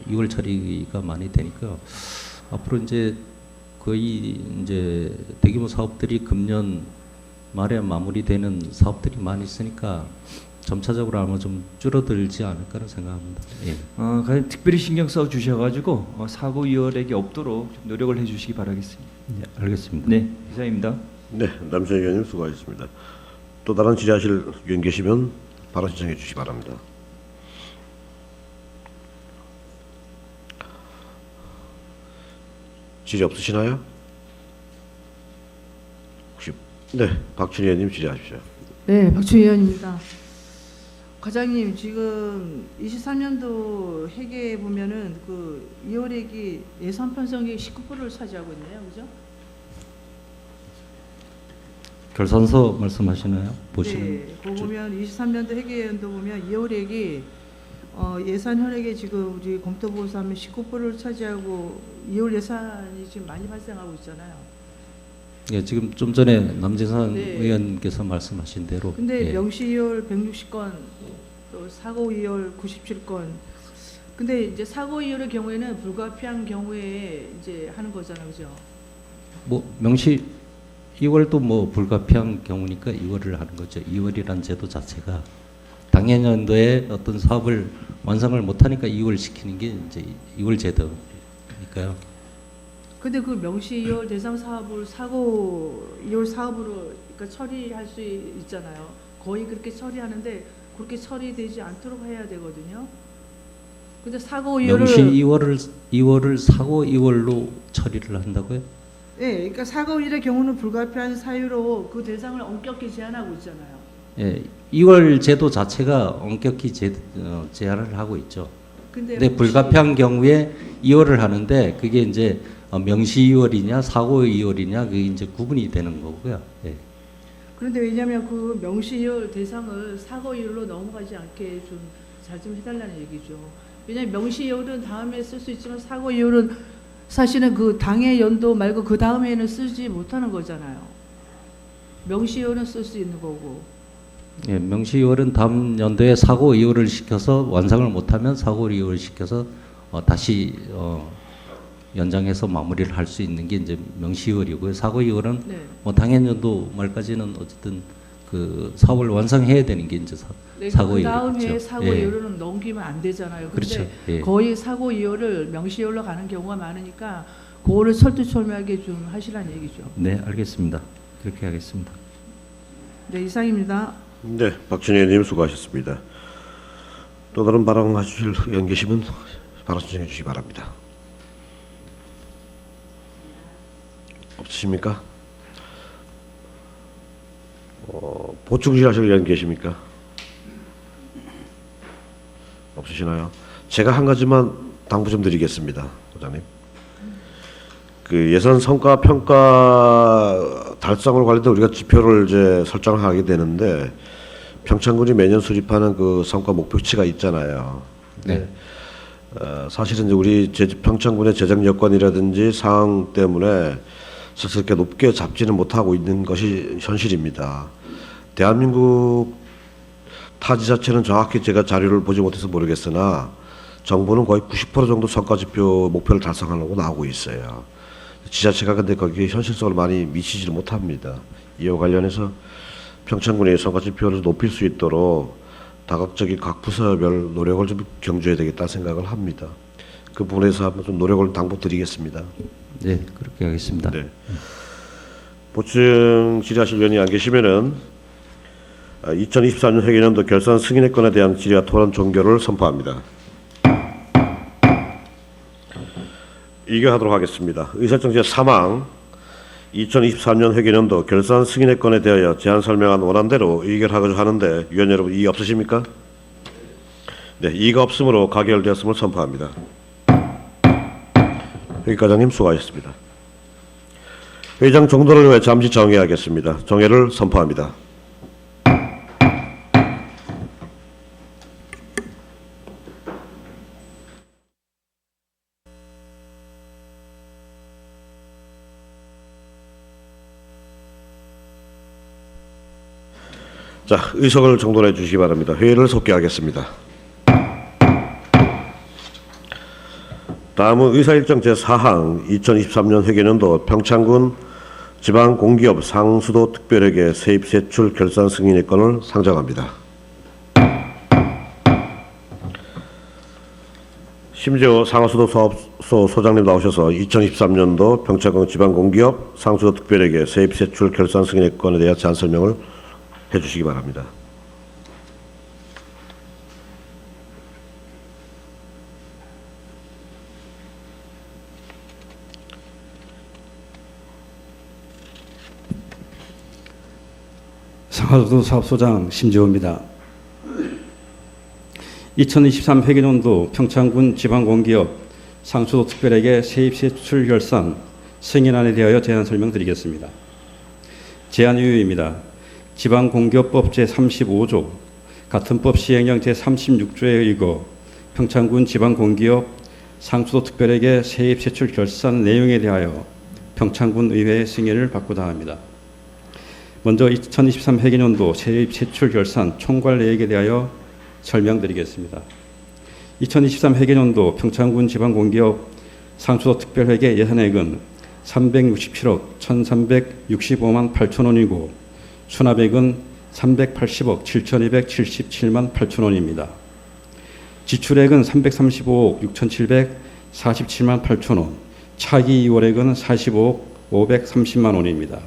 6월 처리가 많이 되니까 앞으로 이제 거의 이제 대규모 사업들이 금년 말에 마무리되는 사업들이 많이 있으니까 점차적으로 아마 좀 줄어들지 않을까라는 생각합니다. 예. 가장 특별히 신경 써 주셔가지고 사고 이월액이 없도록 좀 노력을 해주시기 바라겠습니다. 네, 알겠습니다. 네, 이상입니다. 네, 남성 의원님 수고하셨습니다. 또 다른 질의하실 위원 계시면 발언 신청해 주시기 바랍니다. 질의 없으시나요? 혹시 네, 박춘희 의원님 질의하십시오. 네, 박춘희 의원입니다. 과장님, 지금 23년도 회계에 보면은 그 이월액이 예산 편성액 19%를 차지하고 있네요, 그죠? 결산서 말씀하시나요? 보시는. 네, 그거 보면 23년도 회계연도 보면 이월액이 예산 현액에 지금 우리 검토보고서 하면 19%를 차지하고 이월 예산이 지금 많이 발생하고 있잖아요. 예, 지금 좀 전에 남진선 네. 의원께서 말씀하신 대로. 근데 예. 명시 2월 160건, 또 사고 2월 97건. 근데 이제 사고 2월의 경우에는 불가피한 경우에 이제 하는 거잖아요, 그죠? 뭐 명시 2월도 뭐 불가피한 경우니까 2월을 하는 거죠. 2월이라는 제도 자체가 당해 연도에 어떤 사업을 완성을 못하니까 2월 시키는 게 이제 2월 제도니까요. 근데 그 명시 2월 대상 사업을 사고 2월 사업으로 그러니까 처리할 수 있잖아요. 거의 그렇게 처리하는데 그렇게 처리되지 않도록 해야 되거든요. 근데 사고 2월을 명시 2월을 사고 2월로 처리를 한다고요? 네, 그러니까 사고 1의 경우는 불가피한 사유로 그 대상을 엄격히 제한하고 있잖아요. 예, 2월 제도 자체가 엄격히 제한을 하고 있죠. 근데 불가피한 경우에 2월을 하는데 그게 이제 명시 2월이냐 사고 2월이냐 그게 이제 구분이 되는 거고요. 예. 그런데 왜냐하면 그 명시 2월 대상을 사고 2월로 넘어가지 않게 좀 잘 좀 해달라는 얘기죠. 왜냐하면 명시 2월은 다음에 쓸 수 있지만 사고 2월은 사실은 그 당해 연도 말고 그 다음에는 쓰지 못하는 거잖아요. 명시 2월은 쓸 수 있는 거고. 예, 명시 2월은 다음 연도에 사고 2월을 시켜서 완성을 못하면 사고 2월을 시켜서 다시 연장해서 마무리를 할 수 있는 게 이제 명시 2월이고요. 사고 2월은 네. 뭐 당해 연도 말까지는 어쨌든 그 사업을 완성해야 되는 게 이제 네, 사고 그 다음 2월이죠. 해에 사고 예. 2월은 넘기면 안 되잖아요. 근데 그렇죠. 예. 거의 사고 2월을 명시 2월로 가는 경우가 많으니까 그거를 철두철미하게 좀 하시라는 얘기죠. 네, 알겠습니다. 그렇게 하겠습니다. 네, 이상입니다. 네, 박준희 의원님 수고하셨습니다. 또 다른 발언하실 의원 계시면 발언 신청해 주시기 바랍니다. 없으십니까? 보충 질의하실 의원 계십니까? 없으시나요? 제가 한 가지만 당부 좀 드리겠습니다, 부장님. 그 예산 성과 평가 달성을 관련된 우리가 지표를 이제 설정하게 되는데 평창군이 매년 수립하는 그 성과 목표치가 있잖아요. 네. 사실은 이제 우리 평창군의 재정 여건이라든지 상황 때문에 사실 이렇게 높게 잡지는 못하고 있는 것이 현실입니다. 대한민국 타 지자체는 정확히 제가 자료를 보지 못해서 모르겠으나 정부는 거의 90% 정도 성과지표 목표를 달성하려고 나오고 있어요. 지자체가 근데 거기에 현실성을 많이 미치지를 못합니다. 이와 관련해서 평창군의 성과지표를 높일 수 있도록 다각적인 각 부서별 노력을 좀 경주해야 되겠다 생각을 합니다. 그 부분에서 한번 좀 노력을 당부드리겠습니다. 네, 그렇게 하겠습니다. 네. 보충 질의하실 의원이 안 계시면은 2024년 회계연도 결산 승인의 건에 대한 질의와 토론 종결을 선포합니다. 이교하도록 하겠습니다. 의사일정 제3항 2023년 회계연도 결산 승인의 건에 대하여 제안 설명한 원안대로 의결하고자 하는데 위원 여러분 이의 없으십니까? 네, 이의가 없으므로 가결되었음을 선포합니다. 회의과장님 수고하셨습니다. 회의장 종도를 위해 잠시 정회하겠습니다. 정회를 선포합니다. 자, 의석을 정돈해 주시기 바랍니다. 회의를 속개하겠습니다. 다음은 의사일정 제4항 2023년 회계연도 평창군 지방공기업 상수도 특별회계 세입세출 결산 승인의 건을 상정합니다. 심지어 상하수도 사업소 소장님 나오셔서 2023년도 평창군 지방공기업 상수도 특별회계 세입세출 결산 승인의 건에 대한 제안 설명을 해주시기 바랍니다. 상하수도 사업소장 심재호입니다. 2023 회계연도 평창군 지방공기업 상수도 특별회계 세입세출 결산 승인안에 대하여 제안 설명드리겠습니다. 제안 이유입니다. 지방공기업법 제35조 같은 법 시행령 제36조에 의거 평창군 지방공기업 상수도 특별회계 세입세출 결산 내용에 대하여 평창군 의회의 승인을 받고자 합니다. 먼저 2023 회계연도 세입세출 결산 총괄 내역에 대하여 설명드리겠습니다. 2023 회계연도 평창군 지방공기업 상수도 특별회계 예산액은 367억 1,365만 8천 원이고 수납액은 380억 7,277만 8천 원입니다. 지출액은 335억 6,747만 8천 원, 차기 이월액은 45억 530만 원입니다.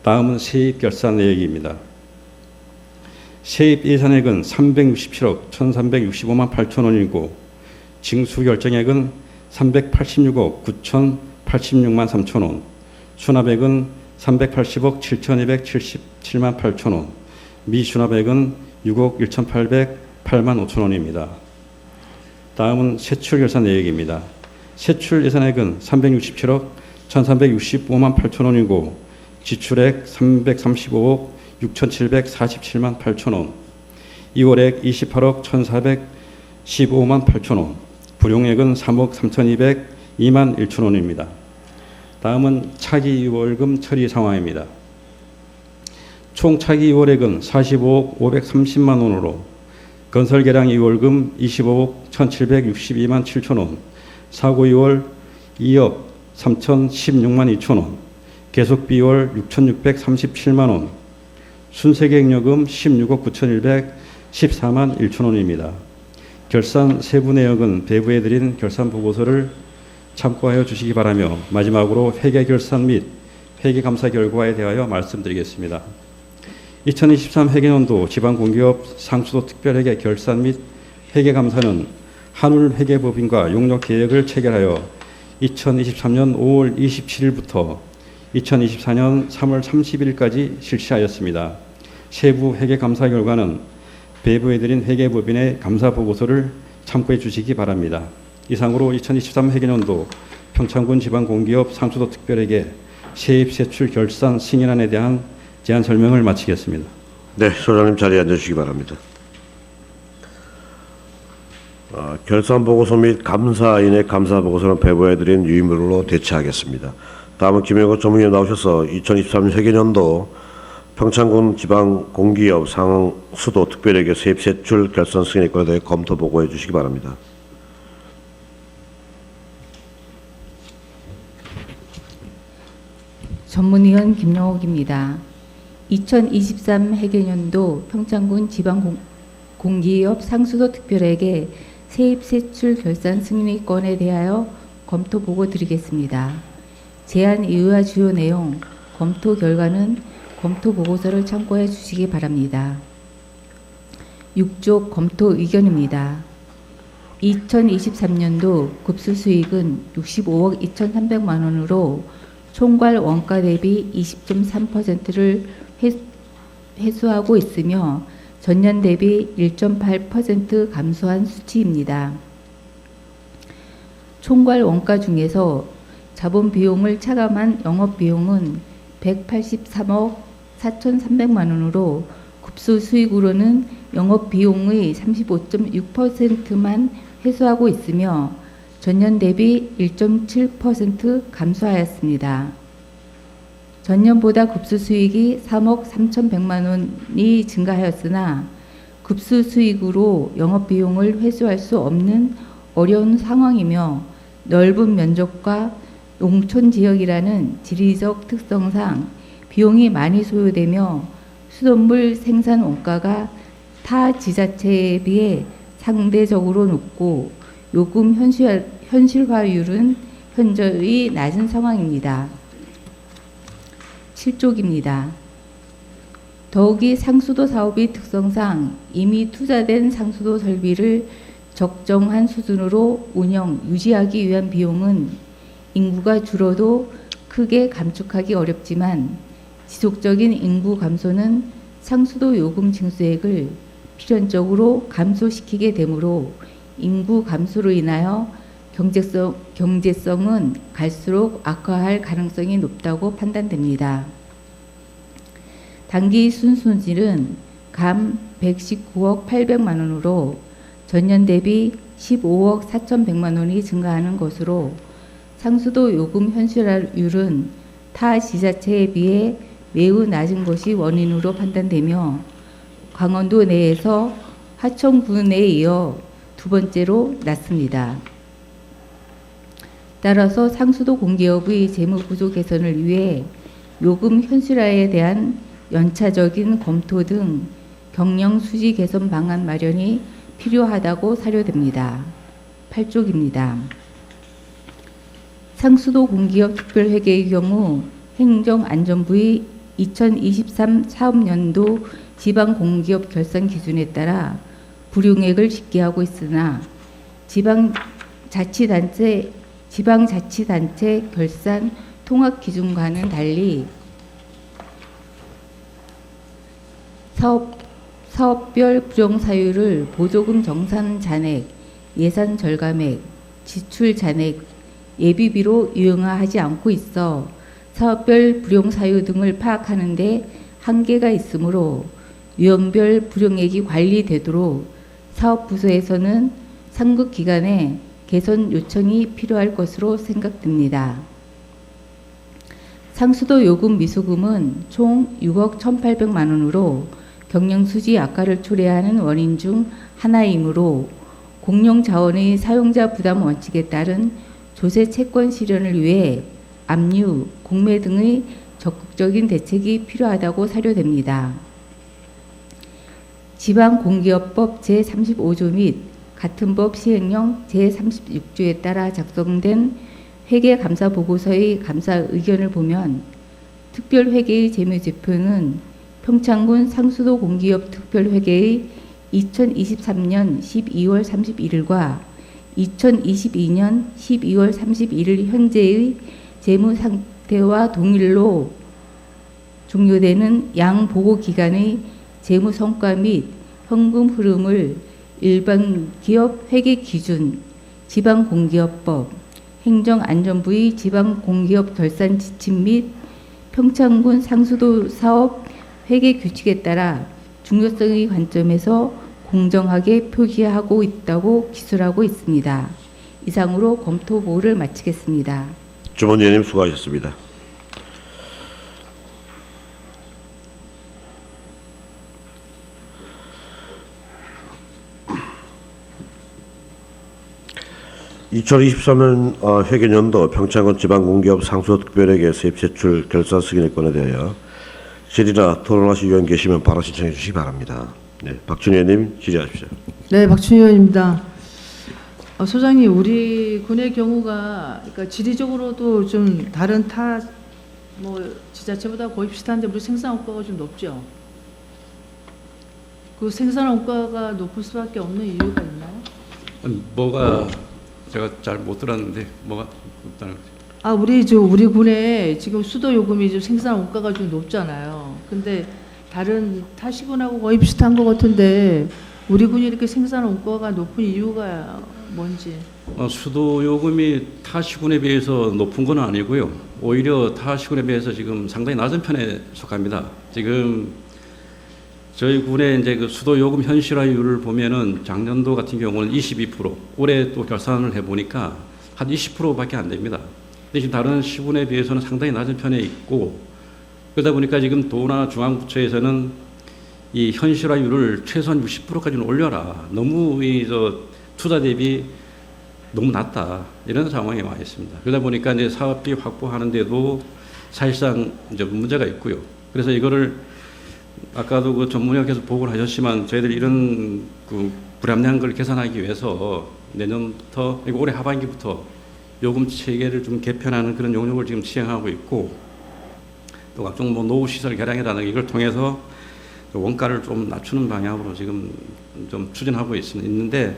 다음은 세입 결산 내역입니다. 세입 예산액은 367억 1,365만 8천 원이고 징수 결정액은 386억 9,086만 3천 원, 수납액은 380억 7,277만 8천 원, 미수납액은 6억 1,808만 5천 원입니다. 다음은 세출 결산 내역입니다. 세출 예산액은 367억 1,365만 8천 원이고 지출액 335억 6,747만 8천 원, 이월액 28억 1,415만 8천 원, 불용액은 3억 3,202만 1천 원입니다. 다음은 차기 2월금 처리 상황입니다. 총 차기 2월액은 45억 530만 원으로 건설 개량 2월금 25억 1,762만 7천 원, 사고 2월 2억 3,016만 2천 원, 계속비 2월 6,637만 원, 순세계액여금 16억 9,114만 1천 원입니다. 결산 세부 내역은 배부해 드린 결산 보고서를 참고하여 주시기 바라며 마지막으로 회계 결산 및 회계 감사 결과에 대하여 말씀드리겠습니다. 2023 회계연도 지방공기업 상수도 특별회계 결산 및 회계 감사는 한울회계법인과 용역 계획을 체결하여 2023년 5월 27일부터 2024년 3월 30일까지 실시하였습니다. 세부 회계 감사 결과는 배부해드린 회계법인의 감사 보고서를 참고해 주시기 바랍니다. 이상으로 2023 회계연도 평창군 지방공기업 상수도 특별회계 세입세출 결산 승인안에 대한 제안 설명을 마치겠습니다. 네, 소장님 자리에 앉으시기 바랍니다. 결산 보고서 및 감사인의 감사 보고서는 배부해드린 유의물로 대체하겠습니다. 다음은 김영호 전문위원 나오셔서 2023 회계연도 평창군 지방공기업 상수도 특별회계 세입세출 결산 승인권에 대해 검토 보고해 주시기 바랍니다. 전문위원 김영옥입니다. 2023 회계연도 평창군 지방공기업 상수도 특별회계 세입세출 결산 승인권에 대하여 검토 보고 드리겠습니다. 제안 이유와 주요 내용, 검토 결과는 검토 보고서를 참고해 주시기 바랍니다. 6조 검토 의견입니다. 2023년도 급수 수익은 65억 2,300만 원으로 총괄 원가 대비 20.3%를 회수하고 있으며 전년 대비 1.8% 감소한 수치입니다. 총괄 원가 중에서 자본 비용을 차감한 영업 비용은 183억 4,300만 원으로 급수 수익으로는 영업 비용의 35.6%만 회수하고 있으며 전년 대비 1.7% 감소하였습니다. 전년보다 급수 수익이 3억 3,100만 원이 증가하였으나 급수 수익으로 영업 비용을 회수할 수 없는 어려운 상황이며 넓은 면적과 농촌 지역이라는 지리적 특성상 비용이 많이 소요되며 수돗물 생산 원가가 타 지자체에 비해 상대적으로 높고 요금 현실화율은 현저히 낮은 상황입니다. 7쪽입니다. 더욱이 상수도 사업의 특성상 이미 투자된 상수도 설비를 적정한 수준으로 운영, 유지하기 위한 비용은 인구가 줄어도 크게 감축하기 어렵지만 지속적인 인구 감소는 상수도 요금 징수액을 필연적으로 감소시키게 되므로 인구 감소로 인하여 경제성은 갈수록 악화할 가능성이 높다고 판단됩니다. 당기 순손실은 감 119억 800만 원으로 전년 대비 15억 4,100만 원이 증가하는 것으로 상수도 요금 현실화율은 타 지자체에 비해 매우 낮은 것이 원인으로 판단되며 강원도 내에서 하천군에 이어 두 번째로 낮습니다. 따라서 상수도 공기업의 재무 구조 개선을 위해 요금 현실화에 대한 연차적인 검토 등 경영 수지 개선 방안 마련이 필요하다고 사료됩니다. 8쪽입니다. 상수도 공기업 특별회계의 경우 행정안전부의 2023 사업연도 지방공기업 결산 기준에 따라 불용액을 집계하고 있으나 지방자치단체 결산 통합 기준과는 달리 사업 사업별 불용 사유를 보조금 정산 잔액, 예산 절감액, 지출 잔액, 예비비로 유형화하지 않고 있어 사업별 불용 사유 등을 파악하는 데 한계가 있으므로 유형별 불용액이 관리되도록 사업부서에서는 상급 기관에 개선 요청이 필요할 것으로 생각됩니다. 상수도 요금 미수금은 총 6억 1,800만 원으로 경영수지 악화를 초래하는 원인 중 하나이므로 공용자원의 사용자 부담 원칙에 따른 조세 채권 실현을 위해 압류, 공매 등의 적극적인 대책이 필요하다고 사료됩니다. 지방공기업법 제35조 및 같은 법 시행령 제36조에 따라 작성된 회계감사보고서의 감사 의견을 보면 특별회계의 재무제표는 평창군 상수도 공기업 특별회계의 2023년 12월 31일과 2022년 12월 31일 현재의 재무 상태와 동일로 종료되는 양 보고 기간의 재무 성과 및 현금 흐름을 일반 기업 회계 기준, 지방공기업법, 행정안전부의 지방공기업 결산 지침 및 평창군 상수도 사업 회계 규칙에 따라 중요성의 관점에서 공정하게 표시하고 있다고 기술하고 있습니다. 이상으로 검토 보고를 마치겠습니다. 주문위원님 수고하셨습니다. (2023년) 회계연도 평창군 지방공기업 상수도특별회계 세입제출 결산 승인권에 대하여 질의나 토론하실 의원 계시면 바로 신청해 주시기 바랍니다. 네, 박준희 의원님 질의하십시오. 네, 박준희 의원입니다. 소장님, 우리 군의 경우가 그러니까 지리적으로도 좀 다른 뭐 지자체보다 거의 비슷한데 우리 생산 원가가 좀 높죠. 그 생산 원가가 높을 수밖에 없는 이유가 있나요? 뭐가 제가 잘 못 들었는데 뭐가 없다는 거죠? 우리 군에 지금 수도 요금이 좀 생산 원가가 좀 높잖아요. 근데 다른 타 시군하고 거의 비슷한 것 같은데 우리 군이 이렇게 생산 원가가 높은 이유가 뭔지? 수도 요금이 타 시군에 비해서 높은 건 아니고요. 오히려 타 시군에 비해서 지금 상당히 낮은 편에 속합니다. 지금 저희 군의 이제 그 수도 요금 현실화율을 보면은 작년도 같은 경우는 22%, 올해 또 결산을 해보니까 한 20%밖에 안 됩니다. 근데 지금 다른 시군에 비해서는 상당히 낮은 편에 있고, 그러다 보니까 지금 도나 중앙부처에서는 이 현실화율을 최소한 60%까지는 올려라. 너무 투자 대비 너무 낮다. 이런 상황에 와 있습니다. 그러다 보니까 이제 사업비 확보하는데도 사실상 이제 문제가 있고요. 그래서 이거를 아까도 그 전문위원께서 보고를 하셨지만 저희들 이런 그 불합리한 걸 개선하기 위해서 내년부터 올해 하반기부터 요금 체계를 좀 개편하는 그런 용역을 지금 시행하고 있고, 또 각종 뭐 노후 시설 개량이라든가 이걸 통해서 원가를 좀 낮추는 방향으로 지금 좀 추진하고 있는데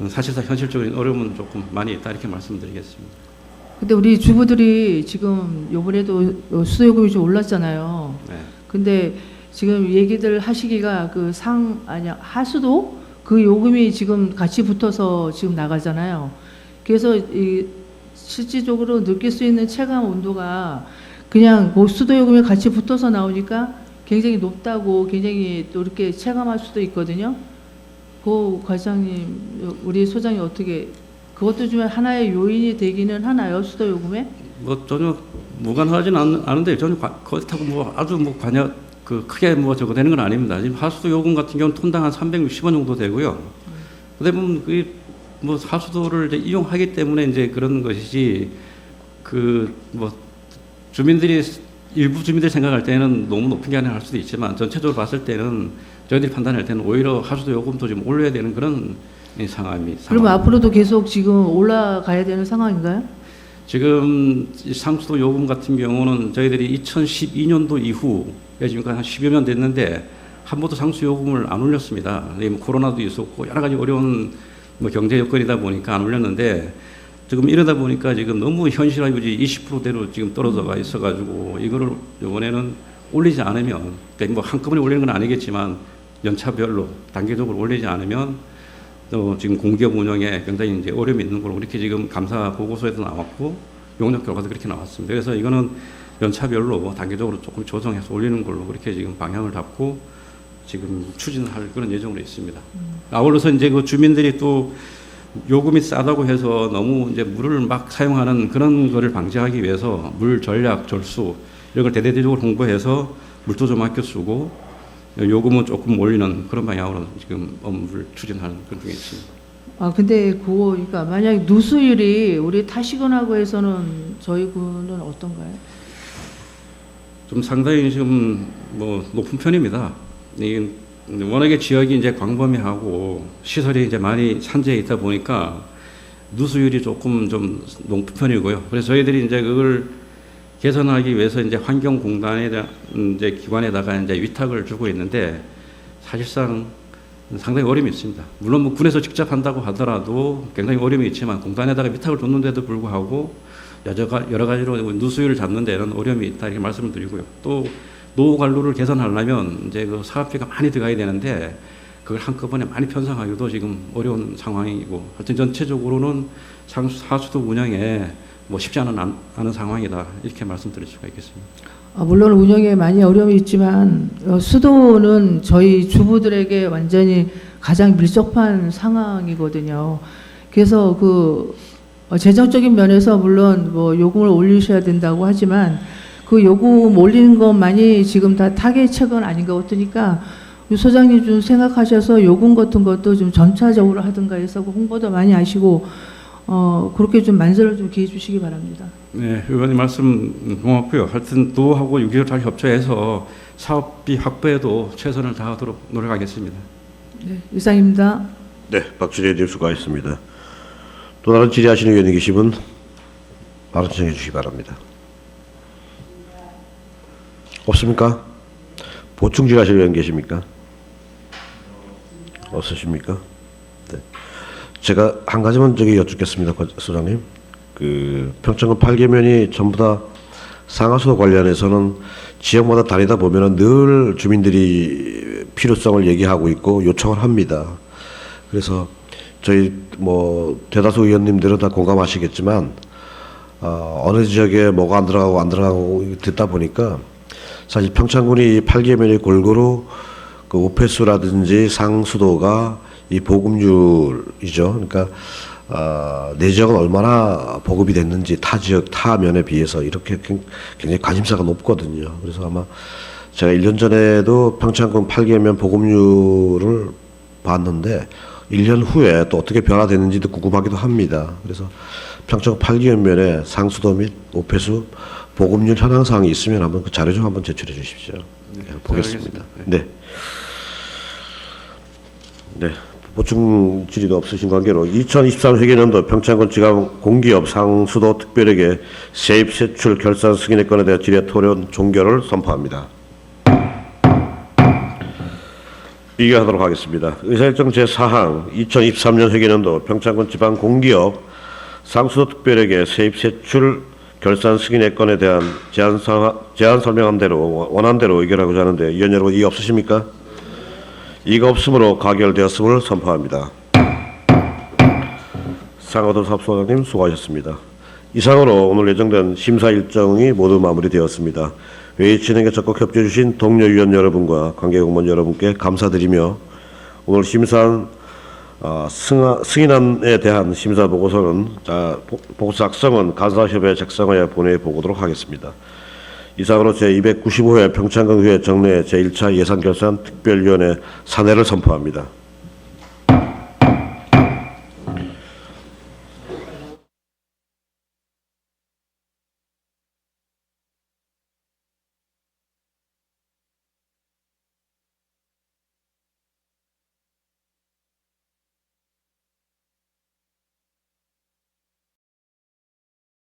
사실상 현실적인 어려움은 조금 많이 있다 이렇게 말씀드리겠습니다. 근데 우리 주부들이 지금 요번에도 수도 요금이 좀 올랐잖아요. 네. 근데 지금 얘기들 하시기가 하수도 그 요금이 지금 같이 붙어서 지금 나가잖아요. 그래서 이 실질적으로 느낄 수 있는 체감 온도가 그냥 그 수도 요금이 같이 붙어서 나오니까 굉장히 높다고 굉장히 또 이렇게 체감할 수도 있거든요. 그 과장님, 우리 소장이 어떻게 그것도 좀 하나의 요인이 되기는 하나요, 수도 요금에? 뭐 전혀 무관하지는 않은데 전혀 그렇다고 뭐 아주 뭐 크게 뭐 저거 되는 건 아닙니다. 지금 하수도 요금 같은 경우는 톤당 한 360원 정도 되고요. 근데 뭐 하수도를 이제 이용하기 때문에 이제 그런 것이지 일부 주민들이 생각할 때는 너무 높은 게 아니라 할 수도 있지만 전체적으로 봤을 때는 저희들이 판단할 때는 오히려 하수도 요금도 좀 올려야 되는 그런 상황입니다. 그럼 앞으로도 계속 지금 올라가야 되는 상황인가요? 지금 상수도 요금 같은 경우는 저희들이 2012년도 이후 지금까지 한 10여 년 됐는데 한 번도 상수 요금을 안 올렸습니다. 코로나도 있었고 여러 가지 어려운 경제 여건이다 보니까 안 올렸는데 지금 이러다 보니까 지금 너무 현실화율이 20%대로 지금 떨어져가 있어가지고 이거를 이번에는 올리지 않으면 그러니까 뭐 한꺼번에 올리는 건 아니겠지만 연차별로 단계적으로 올리지 않으면 또 지금 공기업 운영에 굉장히 이제 어려움이 있는 걸로 그렇게 지금 감사 보고서에도 나왔고 용역 결과도 그렇게 나왔습니다. 그래서 이거는 연차별로 단계적으로 조금 조정해서 올리는 걸로 그렇게 지금 방향을 잡고 지금 추진할 그런 예정으로 있습니다. 아울러서 이제 그 주민들이 또 요금이 싸다고 해서 너무 이제 물을 막 사용하는 그런 거를 방지하기 위해서 물 전략, 절수 이런 걸 대대적으로 홍보해서 물도 좀 아껴 쓰고 요금은 조금 올리는 그런 방향으로 지금 업무를 추진하는 그런 중에 있습니다. 아 근데 그거 그러니까 만약 누수율이 우리 타시군하고 해서는 저희 군은 어떤가요? 좀 상당히 지금 뭐 높은 편입니다. 이 워낙에 지역이 이제 광범위하고 시설이 이제 많이 산지에 있다 보니까 누수율이 조금 좀 높은 편이고요. 그래서 저희들이 이제 그걸 개선하기 위해서 이제 환경공단에 이제 기관에다가 이제 위탁을 주고 있는데 사실상 상당히 어려움이 있습니다. 물론 뭐 군에서 직접 한다고 하더라도 굉장히 어려움이 있지만 공단에다가 위탁을 줬는데도 불구하고 여러 가지로 누수율을 잡는 데는 어려움이 있다 이렇게 말씀을 드리고요. 또 노후 관로를 개선하려면 이제 그 사업비가 많이 들어가야 되는데 그걸 한꺼번에 많이 편성하기도 지금 어려운 상황이고 하여튼 전체적으로는 하수도 운영에 뭐 쉽지 않은 상황이다 이렇게 말씀드릴 수가 있겠습니다. 물론 운영에 많이 어려움이 있지만 수도는 저희 주부들에게 완전히 가장 밀접한 상황이거든요. 그래서 그 재정적인 면에서 물론 뭐 요금을 올리셔야 된다고 하지만 그 요금 올리는 것만이 지금 다 타겟책은 아닌 것 같으니까 유 소장님 좀 생각하셔서 요금 같은 것도 좀 점차적으로 하든가 해서 홍보도 많이 하시고 그렇게 좀 만세를 좀 기해 주시기 바랍니다. 네, 의원님 말씀 고맙고요. 하여튼 도하고 6.25 잘 협조해서 사업비 확보에도 최선을 다하도록 노력하겠습니다. 네, 이상입니다. 네, 박준혜 의원님 수고하셨습니다. 또 다른 질의하시는 의원이 계시면 바로 진행해 주시기 바랍니다. 없습니까? 보충 질의하실 의원 계십니까? 없으십니까? 네. 제가 한 가지만 여쭙겠습니다, 소장님. 그 평창군 8개면이 전부 다 상하수도 관련해서는 지역마다 다니다 보면은 늘 주민들이 필요성을 얘기하고 있고 요청을 합니다. 그래서 저희 뭐 대다수 의원님들은 다 공감하시겠지만 어느 지역에 뭐가 안 들어가고 듣다 보니까 사실 평창군이 8개면이 골고루 그 오폐수라든지 상수도가 이 보급률이죠. 그러니까 내 지역은 얼마나 보급이 됐는지 타 지역 타 면에 비해서 이렇게 굉장히 관심사가 높거든요. 그래서 아마 제가 1년 전에도 평창군 8개면 보급률을 봤는데 1년 후에 또 어떻게 변화됐는지도 궁금하기도 합니다. 그래서 평창 8개면에 상수도 및 오폐수 보급률 현황 사항이 있으면 한번 그 자료 좀 한번 제출해 주십시오. 네, 보겠습니다. 네. 네. 보충 질의도 없으신 관계로 2023 회계년도 평창군 지방 공기업 상수도 특별회계 세입 세출 결산 승인의 건에 대한 질의 토론 종결을 선포합니다. 의결하도록 하겠습니다. 의사일정 제4항 2023년 회계년도 평창군 지방 공기업 상수도 특별회계 세입 세출 결산 승인의 건에 대한 제안 설명한 대로 원한 대로 의결하고자 하는데 의원 여러분 이의 없으십니까? 이가 없으므로 가결되었음을 선포합니다. 상하도 사업소장님 수고하셨습니다. 이상으로 오늘 예정된 심사 일정이 모두 마무리되었습니다. 회의 진행에 적극 협조해 주신 동료 위원 여러분과 관계공무원 여러분께 감사드리며 오늘 심사한 승인안에 대한 심사 보고서는 보고서 작성은 간사협의회 작성하여 보내보도록 하겠습니다. 이상으로 제295회 평창군의회 정례 제1차 예산결산 특별위원회 산회를 선포합니다.